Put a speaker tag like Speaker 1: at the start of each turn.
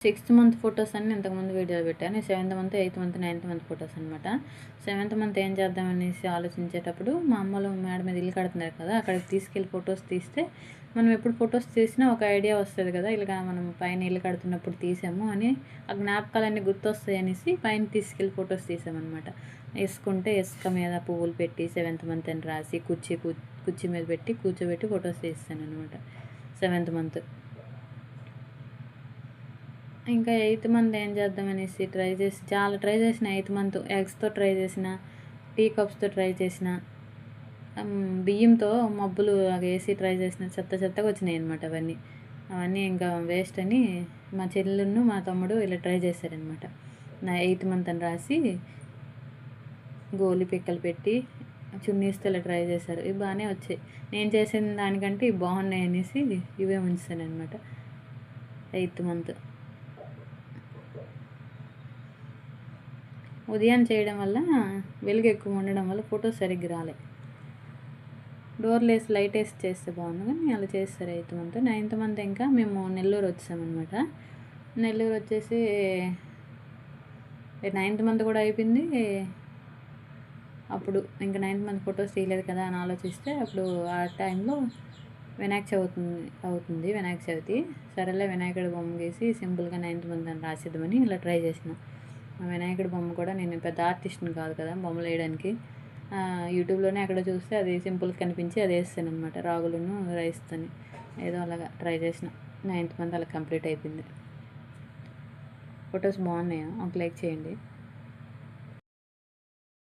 Speaker 1: Sixth month photos అన్నీ ఇంతకుముందు వీడియోలో పెట్టాను. 7th month, 8th month, 9th month photos అనమాట. 7th మంత్ ఏం చేద్దామనేసి ఆలోచించేటప్పుడు మా అమ్మలు మేడ మీద ఇల్లు కడుతున్నారు కదా, అక్కడికి తీసుకెళ్ళి ఫొటోస్ తీస్తే మనం ఎప్పుడు ఫొటోస్ తీసినా ఒక ఐడియా వస్తుంది కదా, ఇలాగా మనం పైన ఇల్లు కడుతున్నప్పుడు తీసాము అని ఆ జ్ఞాపకాలన్నీ గుర్తొస్తాయి అనేసి పైన తీసుకెళ్ళి ఫొటోస్ తీసామన్నమాట. వేసుకుంటే ఇసుక మీద పువ్వులు పెట్టి 7th మంత్ అని రాసి కుర్చీ మీద పెట్టి కూర్చోబెట్టి ఫొటోస్ తీస్తాను అనమాట 7th మంత్. ఇంకా 8th మంత్ ఏం చేద్దామనేసి చాలా ట్రై చేసిన. 8th మంత్ ఎగ్స్తో ట్రై చేసిన, టీ కప్స్తో ట్రై చేసిన, బియ్యంతో మబ్బులు వేసి ట్రై చేసిన. చెత్తగా వచ్చినాయి అనమాట అవన్నీ ఇంకా వేస్ట్ అని మా చెల్లెను మా తమ్ముడు ఇలా ట్రై చేశారనమాట. నా 8th మంత్ అని రాసి గోలి పిక్కలు పెట్టి చున్నీస్తో ఇలా ట్రై చేశారు. ఇవి బాగానే వచ్చాయి. నేను చేసిన దానికంటే ఇవి బాగున్నాయి అనేసి ఇవే ఉంచాను అనమాట 8th మంత్. ఉదయం చేయడం వల్ల వెలుగు ఎక్కువ ఉండడం వల్ల ఫొటోస్ సరిగ్గా రాలే. డోర్లు వేసి లైట్ వేసి చేస్తే బాగుంది, కానీ అలా చేస్తారు 8th మంత్. 9th మంత్ ఇంకా మేము నెల్లూరు వచ్చామన్నమాట. నెల్లూరు వచ్చేసి 9th మంత్ కూడా అయిపోయింది. అప్పుడు ఇంకా 9th మంత్ ఫొటోస్ తీయలేదు కదా అని ఆలోచిస్తే అప్పుడు ఆ టైంలో వినాయక చవితి. సరేలే వినాయకుడి బొమ్మ గీసి సింపుల్గా 9th మంత్ అని రాసిద్దామని ఇలా ట్రై చేసిన. వినాయకుడి బొమ్మ కూడా నేను పెద్ద ఆర్టిస్ట్ని కాదు కదా బొమ్మలు వేయడానికి. యూట్యూబ్లోనే అక్కడ చూస్తే అది సింపుల్గా కనిపించి అది వేస్తాను అనమాట, రాగులను రైస్తోని. ఏదో అలాగా ట్రై చేసిన. 9th మంత్ అలా కంప్లీట్ అయిపోయింది. ఫొటోస్ బాగున్నాయా? ఒక లైక్ చేయండి.